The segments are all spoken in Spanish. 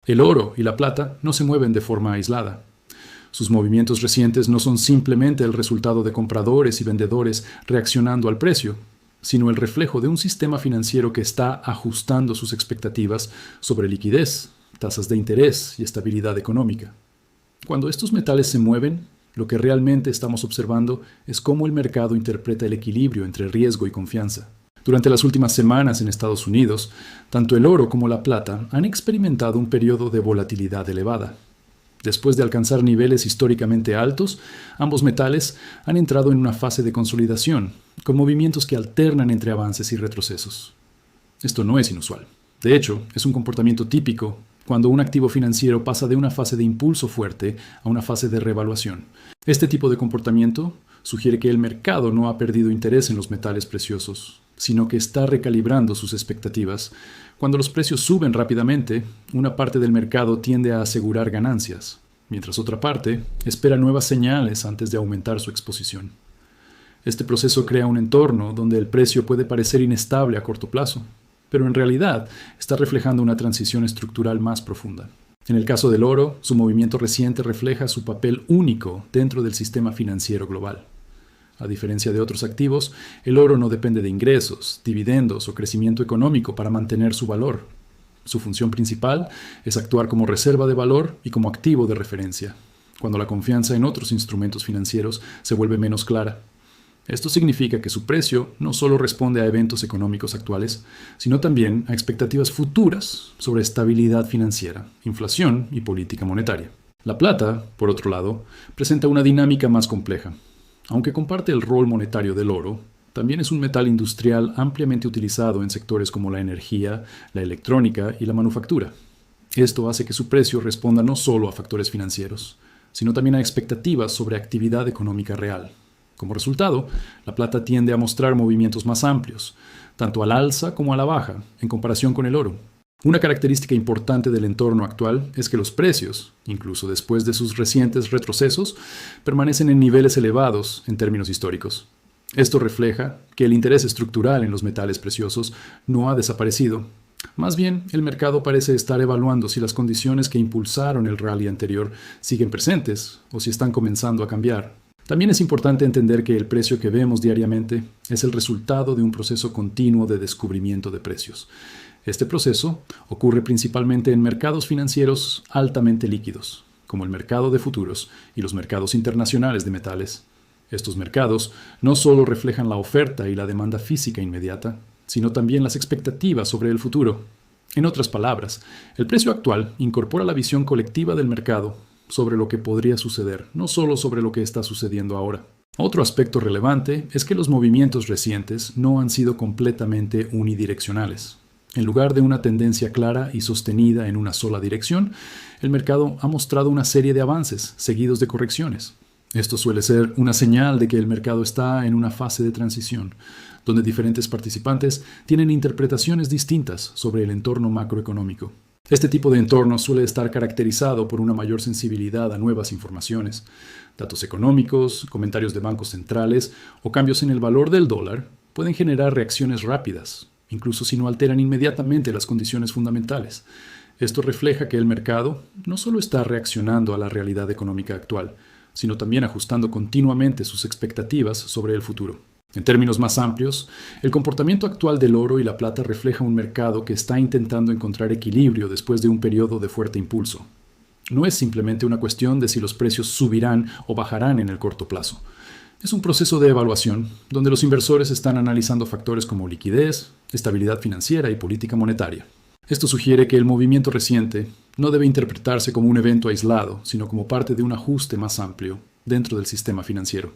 El oro y la plata no se mueven de forma aislada. Sus movimientos recientes no son simplemente el resultado de compradores y vendedores reaccionando al precio, sino el reflejo de un sistema financiero que está ajustando sus expectativas sobre liquidez, tasas de interés y estabilidad económica. Cuando estos metales se mueven, lo que realmente estamos observando es cómo el mercado interpreta el equilibrio entre riesgo y confianza. Durante las últimas semanas en Estados Unidos, tanto el oro como la plata han experimentado un periodo de volatilidad elevada. Después de alcanzar niveles históricamente altos, ambos metales han entrado en una fase de consolidación, con movimientos que alternan entre avances y retrocesos. Esto no es inusual. De hecho, es un comportamiento típico cuando un activo financiero pasa de una fase de impulso fuerte a una fase de revaluación. Este tipo de comportamiento sugiere que el mercado no ha perdido interés en los metales preciosos, sino que está recalibrando sus expectativas. Cuando los precios suben rápidamente, una parte del mercado tiende a asegurar ganancias, mientras otra parte espera nuevas señales antes de aumentar su exposición. Este proceso crea un entorno donde el precio puede parecer inestable a corto plazo, pero en realidad está reflejando una transición estructural más profunda. En el caso del oro, su movimiento reciente refleja su papel único dentro del sistema financiero global. A diferencia de otros activos, el oro no depende de ingresos, dividendos o crecimiento económico para mantener su valor. Su función principal es actuar como reserva de valor y como activo de referencia, cuando la confianza en otros instrumentos financieros se vuelve menos clara. Esto significa que su precio no solo responde a eventos económicos actuales, sino también a expectativas futuras sobre estabilidad financiera, inflación y política monetaria. La plata, por otro lado, presenta una dinámica más compleja. Aunque comparte el rol monetario del oro, también es un metal industrial ampliamente utilizado en sectores como la energía, la electrónica y la manufactura. Esto hace que su precio responda no solo a factores financieros, sino también a expectativas sobre actividad económica real. Como resultado, la plata tiende a mostrar movimientos más amplios, tanto al alza como a la baja, en comparación con el oro. Una característica importante del entorno actual es que los precios, incluso después de sus recientes retrocesos, permanecen en niveles elevados en términos históricos. Esto refleja que el interés estructural en los metales preciosos no ha desaparecido. Más bien, el mercado parece estar evaluando si las condiciones que impulsaron el rally anterior siguen presentes o si están comenzando a cambiar. También es importante entender que el precio que vemos diariamente es el resultado de un proceso continuo de descubrimiento de precios. Este proceso ocurre principalmente en mercados financieros altamente líquidos, como el mercado de futuros y los mercados internacionales de metales. Estos mercados no solo reflejan la oferta y la demanda física inmediata, sino también las expectativas sobre el futuro. En otras palabras, el precio actual incorpora la visión colectiva del mercado sobre lo que podría suceder, no solo sobre lo que está sucediendo ahora. Otro aspecto relevante es que los movimientos recientes no han sido completamente unidireccionales. En lugar de una tendencia clara y sostenida en una sola dirección, el mercado ha mostrado una serie de avances, seguidos de correcciones. Esto suele ser una señal de que el mercado está en una fase de transición, donde diferentes participantes tienen interpretaciones distintas sobre el entorno macroeconómico. Este tipo de entorno suele estar caracterizado por una mayor sensibilidad a nuevas informaciones. Datos económicos, comentarios de bancos centrales o cambios en el valor del dólar pueden generar reacciones rápidas, incluso si no alteran inmediatamente las condiciones fundamentales. Esto refleja que el mercado no solo está reaccionando a la realidad económica actual, sino también ajustando continuamente sus expectativas sobre el futuro. En términos más amplios, el comportamiento actual del oro y la plata refleja un mercado que está intentando encontrar equilibrio después de un periodo de fuerte impulso. No es simplemente una cuestión de si los precios subirán o bajarán en el corto plazo. Es un proceso de evaluación donde los inversores están analizando factores como liquidez, estabilidad financiera y política monetaria. Esto sugiere que el movimiento reciente no debe interpretarse como un evento aislado, sino como parte de un ajuste más amplio dentro del sistema financiero.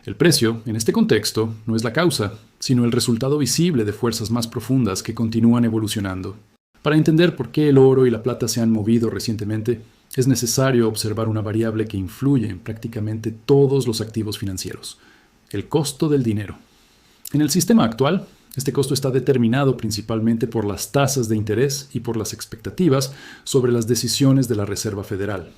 El precio, en este contexto, no es la causa, sino el resultado visible de fuerzas más profundas que continúan evolucionando. Para entender por qué el oro y la plata se han movido recientemente, es necesario observar una variable que influye en prácticamente todos los activos financieros: el costo del dinero. En el sistema actual, este costo está determinado principalmente por las tasas de interés y por las expectativas sobre las decisiones de la Reserva Federal.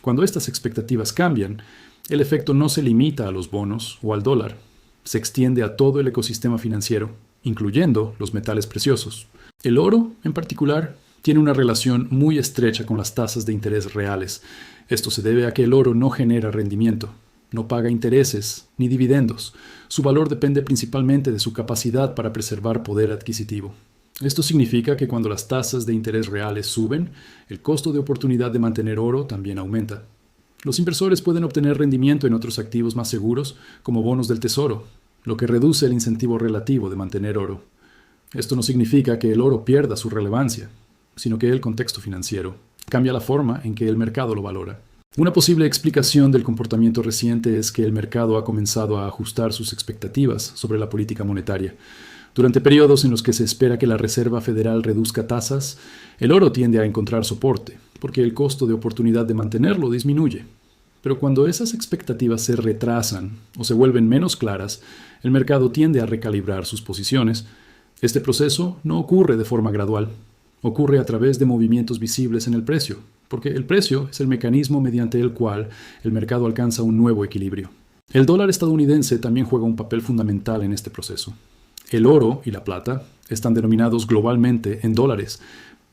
Cuando estas expectativas cambian, el efecto no se limita a los bonos o al dólar, se extiende a todo el ecosistema financiero, incluyendo los metales preciosos. El oro, en particular, tiene una relación muy estrecha con las tasas de interés reales. Esto se debe a que el oro no genera rendimiento, no paga intereses ni dividendos. Su valor depende principalmente de su capacidad para preservar poder adquisitivo. Esto significa que cuando las tasas de interés reales suben, el costo de oportunidad de mantener oro también aumenta. Los inversores pueden obtener rendimiento en otros activos más seguros, como bonos del tesoro, lo que reduce el incentivo relativo de mantener oro. Esto no significa que el oro pierda su relevancia, sino que el contexto financiero cambia la forma en que el mercado lo valora. Una posible explicación del comportamiento reciente es que el mercado ha comenzado a ajustar sus expectativas sobre la política monetaria. Durante periodos en los que se espera que la Reserva Federal reduzca tasas, el oro tiende a encontrar soporte, porque el costo de oportunidad de mantenerlo disminuye. Pero cuando esas expectativas se retrasan o se vuelven menos claras, el mercado tiende a recalibrar sus posiciones. Este proceso no ocurre de forma gradual. Ocurre a través de movimientos visibles en el precio, porque el precio es el mecanismo mediante el cual el mercado alcanza un nuevo equilibrio. El dólar estadounidense también juega un papel fundamental en este proceso. El oro y la plata están denominados globalmente en dólares.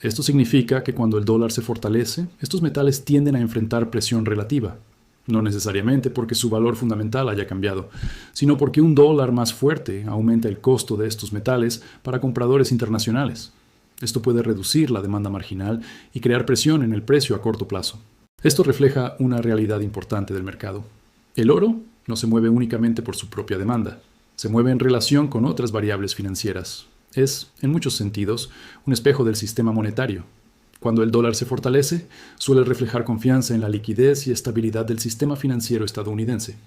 Esto significa que cuando el dólar se fortalece, estos metales tienden a enfrentar presión relativa. No necesariamente porque su valor fundamental haya cambiado, sino porque un dólar más fuerte aumenta el costo de estos metales para compradores internacionales. Esto puede reducir la demanda marginal y crear presión en el precio a corto plazo. Esto refleja una realidad importante del mercado. El oro no se mueve únicamente por su propia demanda. Se mueve en relación con otras variables financieras. Es, en muchos sentidos, un espejo del sistema monetario. Cuando el dólar se fortalece, suele reflejar confianza en la liquidez y estabilidad del sistema financiero estadounidense.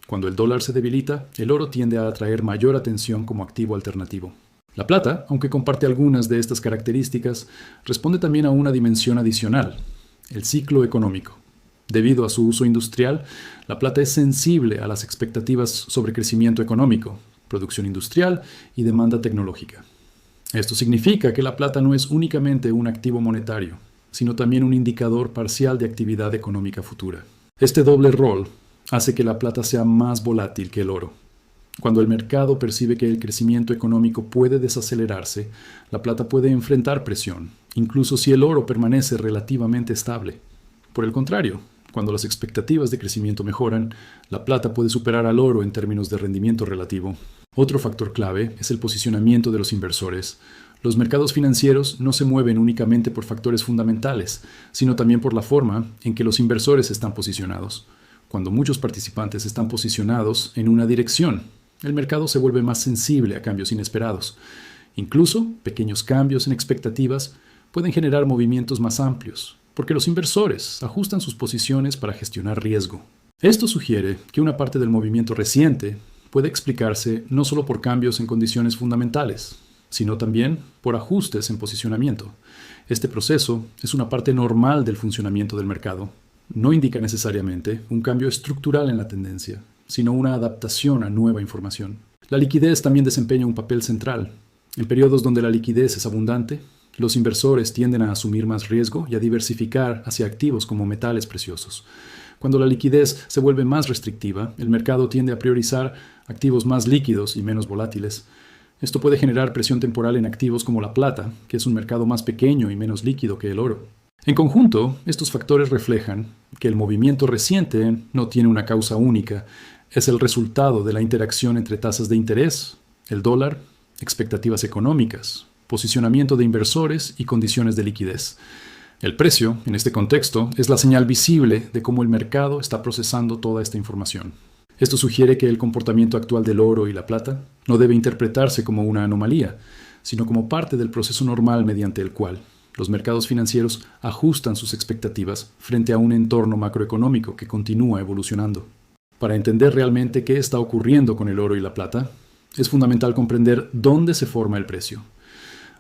Cuando el dólar se debilita, el oro tiende a atraer mayor atención como activo alternativo. La plata, aunque comparte algunas de estas características, responde también a una dimensión adicional, el ciclo económico. Debido a su uso industrial, la plata es sensible a las expectativas sobre crecimiento económico, producción industrial y demanda tecnológica. Esto significa que la plata no es únicamente un activo monetario, sino también un indicador parcial de actividad económica futura. Este doble rol hace que la plata sea más volátil que el oro. Cuando el mercado percibe que el crecimiento económico puede desacelerarse, la plata puede enfrentar presión, incluso si el oro permanece relativamente estable. Por el contrario, cuando las expectativas de crecimiento mejoran, la plata puede superar al oro en términos de rendimiento relativo. Otro factor clave es el posicionamiento de los inversores. Los mercados financieros no se mueven únicamente por factores fundamentales, sino también por la forma en que los inversores están posicionados. Cuando muchos participantes están posicionados en una dirección, el mercado se vuelve más sensible a cambios inesperados. Incluso, pequeños cambios en expectativas pueden generar movimientos más amplios, porque los inversores ajustan sus posiciones para gestionar riesgo. Esto sugiere que una parte del movimiento reciente puede explicarse no solo por cambios en condiciones fundamentales, sino también por ajustes en posicionamiento. Este proceso es una parte normal del funcionamiento del mercado. No indica necesariamente un cambio estructural en la tendencia, sino una adaptación a nueva información. La liquidez también desempeña un papel central. En periodos donde la liquidez es abundante, los inversores tienden a asumir más riesgo y a diversificar hacia activos como metales preciosos. Cuando la liquidez se vuelve más restrictiva, el mercado tiende a priorizar activos más líquidos y menos volátiles. Esto puede generar presión temporal en activos como la plata, que es un mercado más pequeño y menos líquido que el oro. En conjunto, estos factores reflejan que el movimiento reciente no tiene una causa única, es el resultado de la interacción entre tasas de interés, el dólar, expectativas económicas, posicionamiento de inversores y condiciones de liquidez. El precio, en este contexto, es la señal visible de cómo el mercado está procesando toda esta información. Esto sugiere que el comportamiento actual del oro y la plata no debe interpretarse como una anomalía, sino como parte del proceso normal mediante el cual los mercados financieros ajustan sus expectativas frente a un entorno macroeconómico que continúa evolucionando. Para entender realmente qué está ocurriendo con el oro y la plata, es fundamental comprender dónde se forma el precio.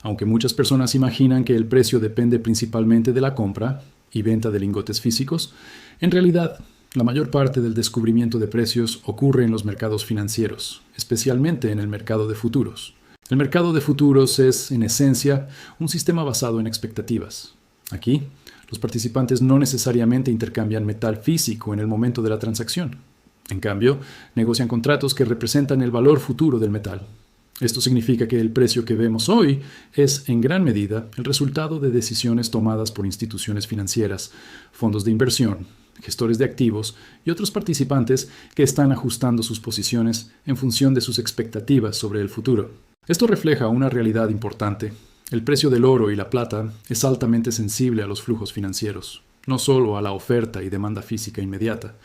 Aunque muchas personas imaginan que el precio depende principalmente de la compra y venta de lingotes físicos, en realidad, la mayor parte del descubrimiento de precios ocurre en los mercados financieros, especialmente en el mercado de futuros. El mercado de futuros es, en esencia, un sistema basado en expectativas. Aquí, los participantes no necesariamente intercambian metal físico en el momento de la transacción. En cambio, negocian contratos que representan el valor futuro del metal. Esto significa que el precio que vemos hoy es, en gran medida, el resultado de decisiones tomadas por instituciones financieras, fondos de inversión, gestores de activos y otros participantes que están ajustando sus posiciones en función de sus expectativas sobre el futuro. Esto refleja una realidad importante. El precio del oro y la plata es altamente sensible a los flujos financieros, no solo a la oferta y demanda física inmediata.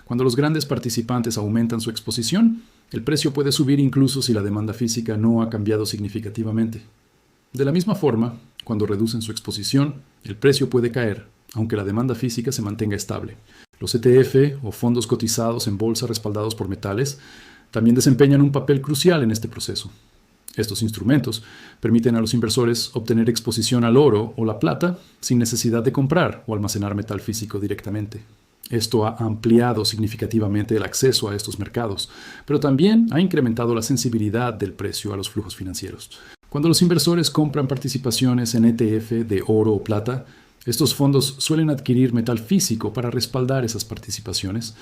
Cuando los grandes participantes aumentan su exposición, el precio puede subir incluso si la demanda física no ha cambiado significativamente. De la misma forma, cuando reducen su exposición, el precio puede caer, aunque la demanda física se mantenga estable. Los ETF o fondos cotizados en bolsa respaldados por metales también desempeñan un papel crucial en este proceso. Estos instrumentos permiten a los inversores obtener exposición al oro o la plata sin necesidad de comprar o almacenar metal físico directamente. Esto ha ampliado significativamente el acceso a estos mercados, pero también ha incrementado la sensibilidad del precio a los flujos financieros. Cuando los inversores compran participaciones en ETF de oro o plata, estos fondos suelen adquirir metal físico para respaldar esas participaciones.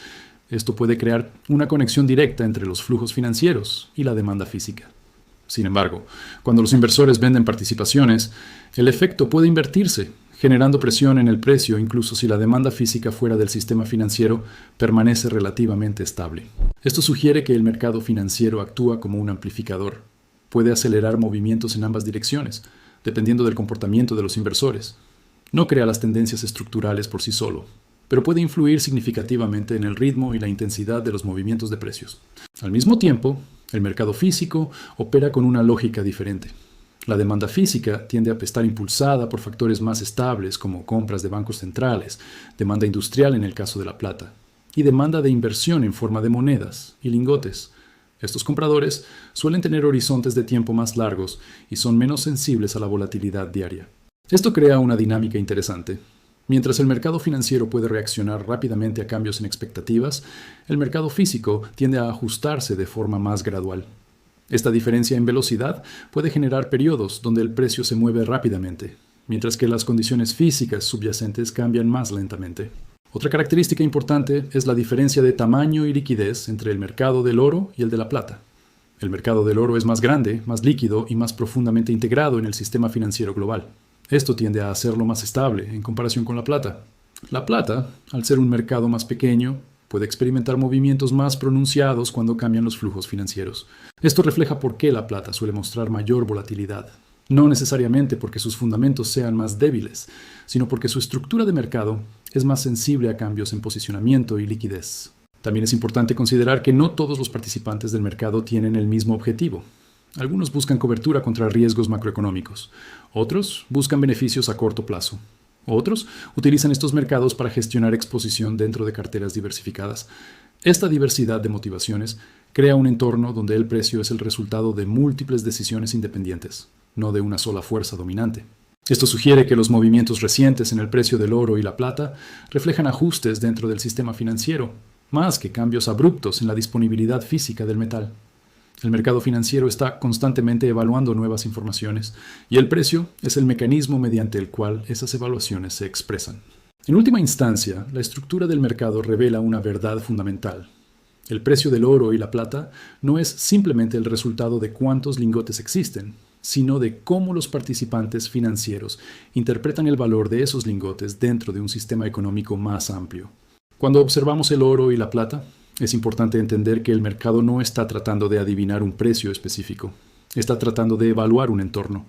Esto puede crear una conexión directa entre los flujos financieros y la demanda física. Sin embargo, cuando los inversores venden participaciones, el efecto puede invertirse, generando presión en el precio incluso si la demanda física fuera del sistema financiero permanece relativamente estable. Esto sugiere que el mercado financiero actúa como un amplificador. Puede acelerar movimientos en ambas direcciones, dependiendo del comportamiento de los inversores. No crea las tendencias estructurales por sí solo, pero puede influir significativamente en el ritmo y la intensidad de los movimientos de precios. Al mismo tiempo, el mercado físico opera con una lógica diferente. La demanda física tiende a estar impulsada por factores más estables como compras de bancos centrales, demanda industrial en el caso de la plata, y demanda de inversión en forma de monedas y lingotes. Estos compradores suelen tener horizontes de tiempo más largos y son menos sensibles a la volatilidad diaria. Esto crea una dinámica interesante. Mientras el mercado financiero puede reaccionar rápidamente a cambios en expectativas, el mercado físico tiende a ajustarse de forma más gradual. Esta diferencia en velocidad puede generar periodos donde el precio se mueve rápidamente, mientras que las condiciones físicas subyacentes cambian más lentamente. Otra característica importante es la diferencia de tamaño y liquidez entre el mercado del oro y el de la plata. El mercado del oro es más grande, más líquido y más profundamente integrado en el sistema financiero global. Esto tiende a hacerlo más estable en comparación con la plata. La plata, al ser un mercado más pequeño, puede experimentar movimientos más pronunciados cuando cambian los flujos financieros. Esto refleja por qué la plata suele mostrar mayor volatilidad. No necesariamente porque sus fundamentos sean más débiles, sino porque su estructura de mercado es más sensible a cambios en posicionamiento y liquidez. También es importante considerar que no todos los participantes del mercado tienen el mismo objetivo. Algunos buscan cobertura contra riesgos macroeconómicos. Otros buscan beneficios a corto plazo. Otros utilizan estos mercados para gestionar exposición dentro de carteras diversificadas. Esta diversidad de motivaciones crea un entorno donde el precio es el resultado de múltiples decisiones independientes, no de una sola fuerza dominante. Esto sugiere que los movimientos recientes en el precio del oro y la plata reflejan ajustes dentro del sistema financiero, más que cambios abruptos en la disponibilidad física del metal. El mercado financiero está constantemente evaluando nuevas informaciones y el precio es el mecanismo mediante el cual esas evaluaciones se expresan. En última instancia, la estructura del mercado revela una verdad fundamental. El precio del oro y la plata no es simplemente el resultado de cuántos lingotes existen, sino de cómo los participantes financieros interpretan el valor de esos lingotes dentro de un sistema económico más amplio. Cuando observamos el oro y la plata, es importante entender que el mercado no está tratando de adivinar un precio específico. Está tratando de evaluar un entorno.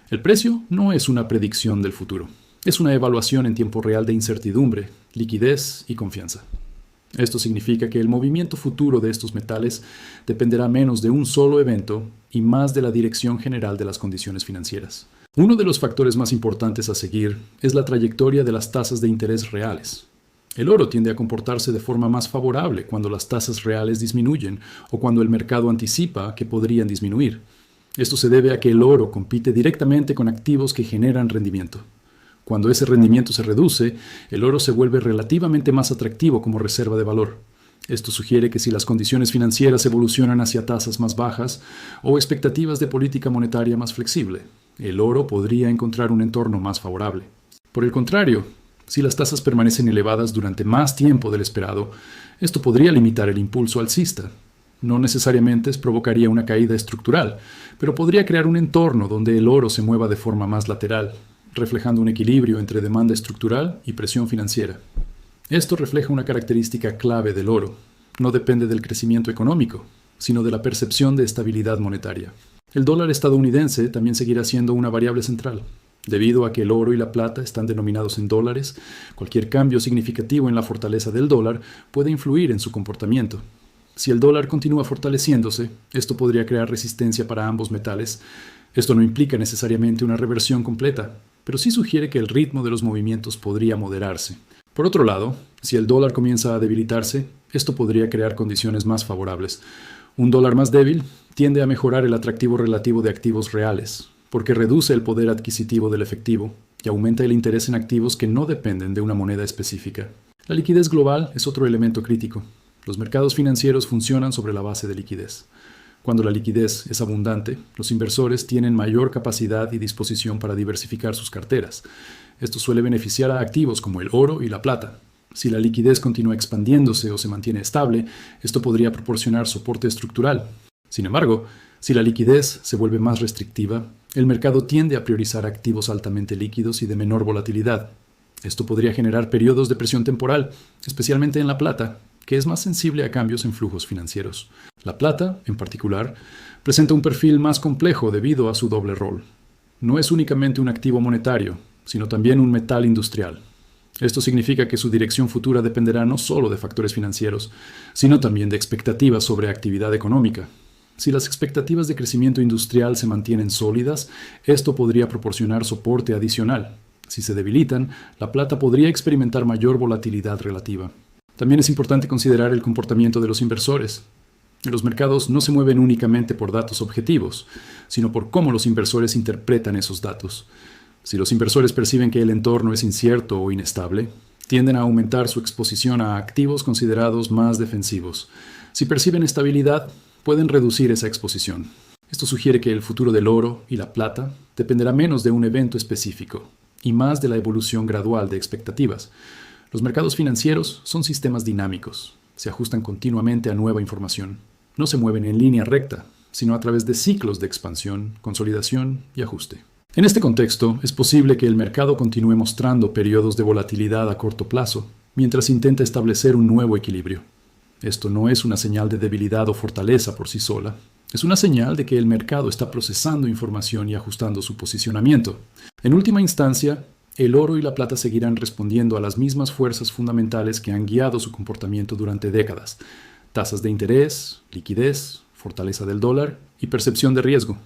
El precio no es una predicción del futuro. Es una evaluación en tiempo real de incertidumbre, liquidez y confianza. Esto significa que el movimiento futuro de estos metales dependerá menos de un solo evento y más de la dirección general de las condiciones financieras. Uno de los factores más importantes a seguir es la trayectoria de las tasas de interés reales. El oro tiende a comportarse de forma más favorable cuando las tasas reales disminuyen o cuando el mercado anticipa que podrían disminuir. Esto se debe a que el oro compite directamente con activos que generan rendimiento. Cuando ese rendimiento se reduce, el oro se vuelve relativamente más atractivo como reserva de valor. Esto sugiere que si las condiciones financieras evolucionan hacia tasas más bajas o expectativas de política monetaria más flexible, el oro podría encontrar un entorno más favorable. Por el contrario, si las tasas permanecen elevadas durante más tiempo del esperado, esto podría limitar el impulso alcista. No necesariamente provocaría una caída estructural, pero podría crear un entorno donde el oro se mueva de forma más lateral, reflejando un equilibrio entre demanda estructural y presión financiera. Esto refleja una característica clave del oro. No depende del crecimiento económico, sino de la percepción de estabilidad monetaria. El dólar estadounidense también seguirá siendo una variable central. Debido a que el oro y la plata están denominados en dólares, cualquier cambio significativo en la fortaleza del dólar puede influir en su comportamiento. Si el dólar continúa fortaleciéndose, esto podría crear resistencia para ambos metales. Esto no implica necesariamente una reversión completa, pero sí sugiere que el ritmo de los movimientos podría moderarse. Por otro lado, si el dólar comienza a debilitarse, esto podría crear condiciones más favorables. Un dólar más débil tiende a mejorar el atractivo relativo de activos reales, porque reduce el poder adquisitivo del efectivo y aumenta el interés en activos que no dependen de una moneda específica. La liquidez global es otro elemento crítico. Los mercados financieros funcionan sobre la base de liquidez. Cuando la liquidez es abundante, los inversores tienen mayor capacidad y disposición para diversificar sus carteras. Esto suele beneficiar a activos como el oro y la plata. Si la liquidez continúa expandiéndose o se mantiene estable, esto podría proporcionar soporte estructural. Sin embargo, si la liquidez se vuelve más restrictiva, el mercado tiende a priorizar activos altamente líquidos y de menor volatilidad. Esto podría generar periodos de presión temporal, especialmente en la plata, que es más sensible a cambios en flujos financieros. La plata, en particular, presenta un perfil más complejo debido a su doble rol. No es únicamente un activo monetario, sino también un metal industrial. Esto significa que su dirección futura dependerá no solo de factores financieros, sino también de expectativas sobre actividad económica. Si las expectativas de crecimiento industrial se mantienen sólidas, esto podría proporcionar soporte adicional. Si se debilitan, la plata podría experimentar mayor volatilidad relativa. También es importante considerar el comportamiento de los inversores. Los mercados no se mueven únicamente por datos objetivos, sino por cómo los inversores interpretan esos datos. Si los inversores perciben que el entorno es incierto o inestable, tienden a aumentar su exposición a activos considerados más defensivos. Si perciben estabilidad, pueden reducir esa exposición. Esto sugiere que el futuro del oro y la plata dependerá menos de un evento específico y más de la evolución gradual de expectativas. Los mercados financieros son sistemas dinámicos, se ajustan continuamente a nueva información. No se mueven en línea recta, sino a través de ciclos de expansión, consolidación y ajuste. En este contexto, es posible que el mercado continúe mostrando periodos de volatilidad a corto plazo, mientras intenta establecer un nuevo equilibrio. Esto no es una señal de debilidad o fortaleza por sí sola, es una señal de que el mercado está procesando información y ajustando su posicionamiento. En última instancia, el oro y la plata seguirán respondiendo a las mismas fuerzas fundamentales que han guiado su comportamiento durante décadas: tasas de interés, liquidez, fortaleza del dólar y percepción de riesgo.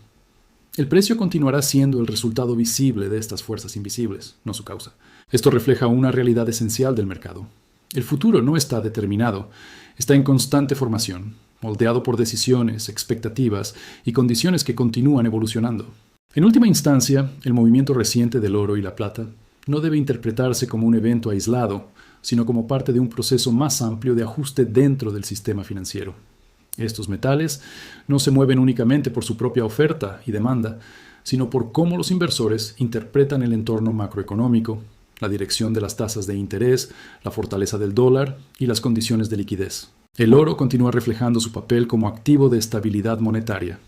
El precio continuará siendo el resultado visible de estas fuerzas invisibles, no su causa. Esto refleja una realidad esencial del mercado. El futuro no está determinado, está en constante formación, moldeado por decisiones, expectativas y condiciones que continúan evolucionando. En última instancia, el movimiento reciente del oro y la plata no debe interpretarse como un evento aislado, sino como parte de un proceso más amplio de ajuste dentro del sistema financiero. Estos metales no se mueven únicamente por su propia oferta y demanda, sino por cómo los inversores interpretan el entorno macroeconómico, la dirección de las tasas de interés, la fortaleza del dólar y las condiciones de liquidez. El oro continúa reflejando su papel como activo de estabilidad monetaria,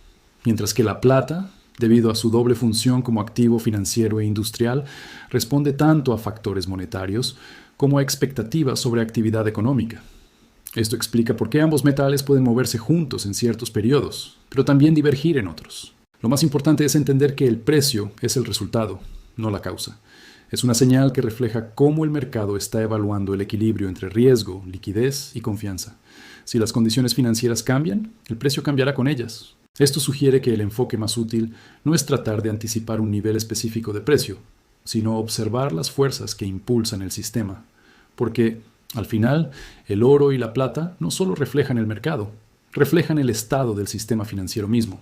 mientras que la plata, debido a su doble función como activo financiero e industrial, responde tanto a factores monetarios como a expectativas sobre actividad económica. Esto explica por qué ambos metales pueden moverse juntos en ciertos periodos, pero también divergir en otros. Lo más importante es entender que el precio es el resultado, no la causa. Es una señal que refleja cómo el mercado está evaluando el equilibrio entre riesgo, liquidez y confianza. Si las condiciones financieras cambian, el precio cambiará con ellas. Esto sugiere que el enfoque más útil no es tratar de anticipar un nivel específico de precio, sino observar las fuerzas que impulsan el sistema. Porque, al final, el oro y la plata no solo reflejan el mercado, reflejan el estado del sistema financiero mismo.